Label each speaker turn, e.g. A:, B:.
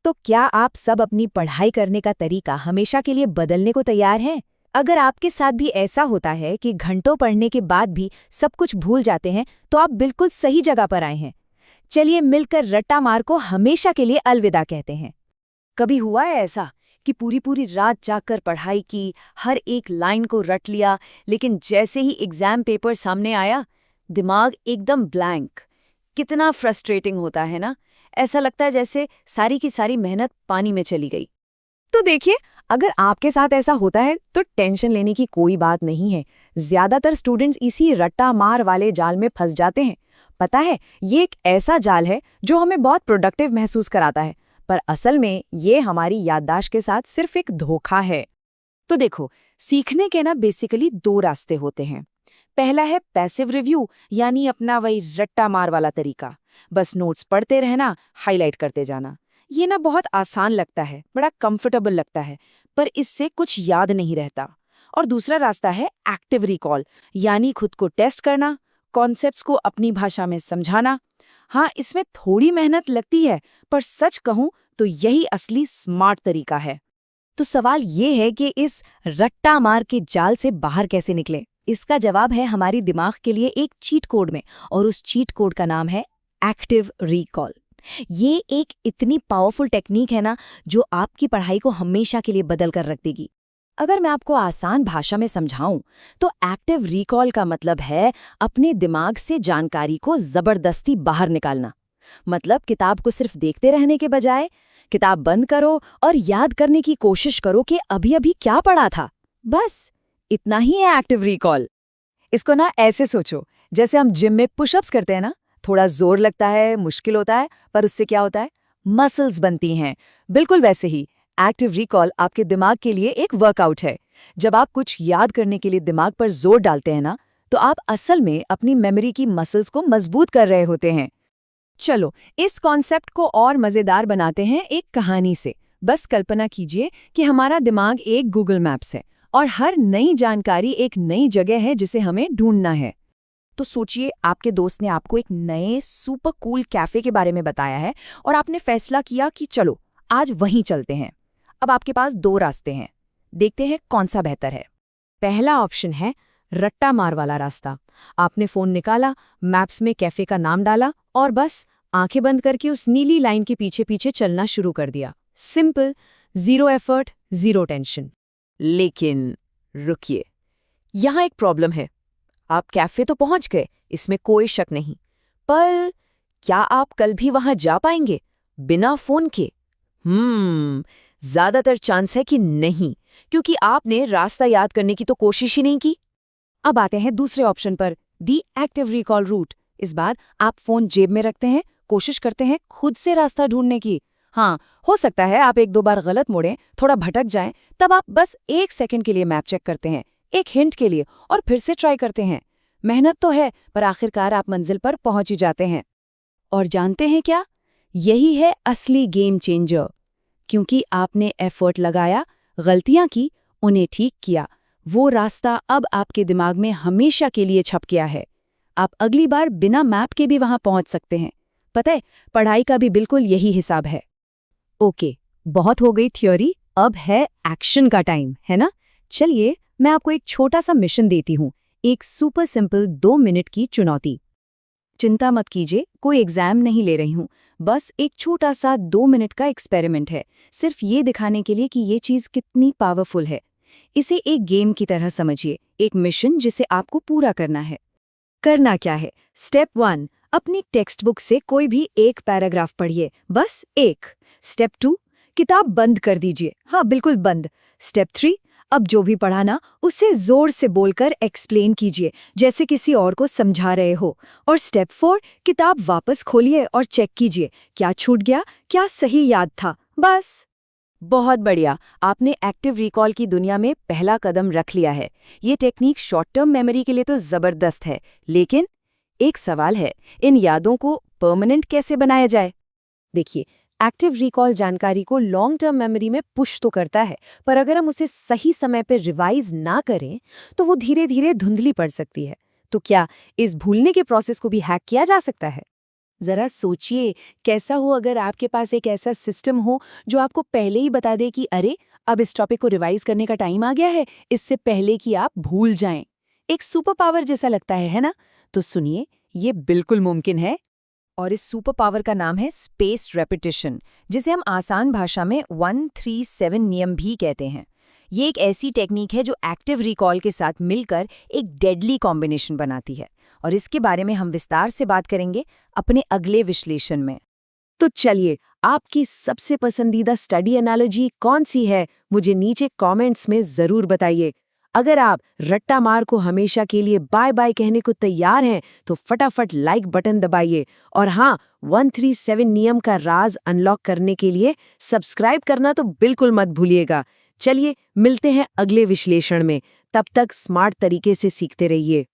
A: तो क्या आप सब अपनी पढ़ाई करने का तरीका हमेशा के लिए बदलने को तैयार हैं? अगर आपके साथ भी ऐसा होता है कि घंटों पढ़ने के बाद भी सब कुछ भूल जाते हैं, तो आप बिल्कुल सही जगह पर आए हैं। चलिए मिलकर रट्टा मार को हमेशा के लिए अलविदा कहते हैं। कभी हुआ है ऐसा कि पूरी पूरी रात जागकर पढ़ाई की, हर एक लाइन को रट लिया, लेकिन जैसे ही एग्जाम पेपर सामने आया, दिमाग एकदम ब्लैंक। कितना फ्रस्ट्रेटिंग होता है ना। ऐसा लगता है जैसे सारी की सारी मेहनत पानी में चली गई।
B: तो देखिए, अगर आपके साथ ऐसा होता है तो टेंशन लेने की कोई बात नहीं है। ज्यादातर स्टूडेंट्स इसी रट्टा मार वाले जाल में फंस जाते हैं। पता है, ये एक ऐसा जाल है जो हमें बहुत प्रोडक्टिव महसूस कराता है, पर असल में ये हमारी याददाश्त के साथ सिर्फ एक धोखा है।
A: तो देखो, सीखने के ना बेसिकली दो रास्ते होते हैं। पहला है पैसिव रिव्यू, यानी अपना वही रट्टा मार वाला तरीका। बस नोट्स पढ़ते रहना, हाईलाइट करते जाना। ये ना बहुत आसान लगता है, बड़ा कंफर्टेबल लगता है, पर इससे कुछ याद नहीं रहता। और दूसरा रास्ता है एक्टिव रिकॉल, यानी खुद को टेस्ट करना, कॉन्सेप्ट्स को अपनी भाषा में समझाना। हाँ, इसमें थोड़ी मेहनत लगती है, पर सच कहूं तो यही असली स्मार्ट तरीका है। तो सवाल ये है कि इस रट्टा मार के जाल से बाहर कैसे निकलें? इसका जवाब है हमारी दिमाग के लिए एक चीट कोड में, और उस चीट कोड का नाम है एक्टिव रिकॉल। ये एक इतनी पावरफुल टेक्निक है ना, जो आपकी पढ़ाई को हमेशा के लिए बदल कर रख देगी। अगर मैं आपको आसान भाषा में समझाऊं, तो एक्टिव रिकॉल का मतलब है अपने दिमाग से जानकारी को जबरदस्ती बाहर निकालना। मतलब किताब को सिर्फ देखते रहने के बजाय किताब बंद करो और याद करने की कोशिश करो कि अभी अभी क्या पढ़ा था। बस इतना ही है एक्टिव रिकॉल।
B: इसको ना ऐसे सोचो, जैसे हम जिम में पुशअप्स करते हैं ना, थोड़ा जोर लगता है, मुश्किल होता है, पर उससे क्या होता है? मसल्स बनती हैं। बिल्कुल वैसे ही एक्टिव रिकॉल आपके दिमाग के लिए एक वर्कआउट है। जब आप कुछ याद करने के लिए दिमाग पर जोर डालते हैं ना, तो आप असल में अपनी मेमोरी की मसल्स को मजबूत कर रहे होते हैं। चलो, इस कॉन्सेप्ट को और मजेदार बनाते हैं एक कहानी से। बस कल्पना कीजिए कि हमारा दिमाग एक गूगल मैप्स है और हर नई जानकारी एक नई जगह है जिसे हमें ढूंढना है। तो सोचिए, आपके दोस्त ने आपको एक नए सुपर कूल कैफे के बारे में बताया है और आपने फैसला किया कि चलो आज वहीं चलते हैं। अब आपके पास दो रास्ते हैं, देखते हैं कौन सा बेहतर है। पहला ऑप्शन है रट्टा मार वाला रास्ता। आपने फोन निकाला, मैप्स में कैफे का नाम डाला और बस आंखें बंद करके उस नीली लाइन के पीछे पीछे चलना शुरू कर दिया। Simple, zero effort, zero tension.
A: लेकिन रुकिए, यहाँ एक प्रॉब्लम है। आप कैफे तो पहुंच गए, इसमें कोई शक नहीं, पर क्या आप कल भी वहां जा पाएंगे बिना फोन के? ज्यादातर चांस है कि नहीं, क्योंकि आपने रास्ता याद करने की तो कोशिश ही नहीं की।
B: अब आते हैं दूसरे ऑप्शन पर, दी एक्टिव रिकॉल रूट। इस बार आप फोन जेब में रखते हैं, कोशिश करते हैं खुद से रास्ता ढूंढने की। हाँ, हो सकता है आप एक दो बार गलत मोड़ें, थोड़ा भटक जाएं, तब आप बस एक सेकंड के लिए मैप चेक करते हैं, एक हिंट के लिए, और फिर से ट्राई करते हैं। मेहनत तो है, पर आखिरकार आप मंजिल पर पहुंच ही जाते हैं। और जानते हैं क्या? यही है असली गेम चेंजर। क्योंकि आपने एफर्ट लगाया, गलतियां की, उन्हें ठीक किया, वो रास्ता अब आपके दिमाग में हमेशा के लिए छप गया है। आप अगली बार बिना मैप के भी वहां पहुंच सकते हैं। पता है, पढ़ाई का भी बिल्कुल यही हिसाब है। ओके, बहुत हो गई थ्योरी, अब है एक्शन का टाइम, है ना? चलिए, मैं आपको एक छोटा सा मिशन देती हूँ, एक सुपर सिंपल 2 मिनट की चुनौती। चिंता मत कीजिए, कोई एग्जाम नहीं ले रही हूँ, बस एक छोटा सा 2 मिनट का एक्सपेरिमेंट है, सिर्फ ये दिखाने के लिए कि ये चीज़ कितनी पावरफुल है। इसे एक गेम की तरह समझिए, एक मिशन जिसे आपको पूरा करना है। करना क्या है? स्टेप 1, अपनी टेक्स्ट बुक से कोई भी एक पैराग्राफ पढ़िए, बस एक। स्टेप 2, किताब बंद कर दीजिए, हाँ बिल्कुल बंद। स्टेप 3, अब जो भी पढ़ा ना, उसे जोर से बोलकर एक्सप्लेन कीजिए, जैसे किसी और को समझा रहे हो। और स्टेप 4, किताब वापस खोलिए और चेक कीजिए, क्या छूट गया, क्या सही याद था, बस। बहुत बढ़िया, आपने एक्टिव रिकॉल की दुनिया में पहला कदम रख लिया है। ये टेक्निक शॉर्ट टर्म मेमोरी के लिए तो जबरदस्त है, लेकिन एक सवाल है, इन यादों को परमानेंट कैसे बनाया जाए? देखिए, एक्टिव रिकॉल जानकारी को लॉन्ग टर्म मेमोरी में पुश तो करता है, पर अगर हम उसे सही समय पर रिवाइज ना करें, तो वो धीरे धीरे धुंधली पड़ सकती है। तो क्या इस भूलने के प्रोसेस को भी हैक किया जा सकता है?
A: जरा सोचिए, कैसा हो अगर आपके पास एक ऐसा सिस्टम हो जो आपको पहले ही बता दे कि अरे, अब इस टॉपिक को रिवाइज करने का टाइम आ गया है, इससे पहले कि आप भूल जाएं। एक सुपर पावर जैसा लगता है ना? तो सुनिए, ये बिल्कुल मुमकिन है।
B: और इस सुपर पावर का नाम है स्पेस रेपिटिशन, जिसे हम आसान भाषा में 137 नियम भी कहते हैं। ये एक ऐसी टेक्निक है जो एक्टिव रिकॉल के साथ मिलकर एक डेडली कॉम्बिनेशन बनाती है, और इसके बारे में हम विस्तार से बात करेंगे अपने अगले विश्लेषण में।
A: तो चलिए, आपकी सबसे पसंदीदा स्टडी एनालॉजी कौन सी है? मुझे नीचे कमेंट्स में जरूर बताइए। अगर आप रट्टा मार को हमेशा के लिए बाय बाय कहने को तैयार हैं, तो फटाफट लाइक बटन दबाइए। और हाँ, 137 नियम का राज अनलॉक करने के लिए सब्सक्राइब करना तो बिल्कुल मत भूलिएगा। चलिए, मिलते हैं अगले विश्लेषण में। तब तक स्मार्ट तरीके से सीखते रहिए।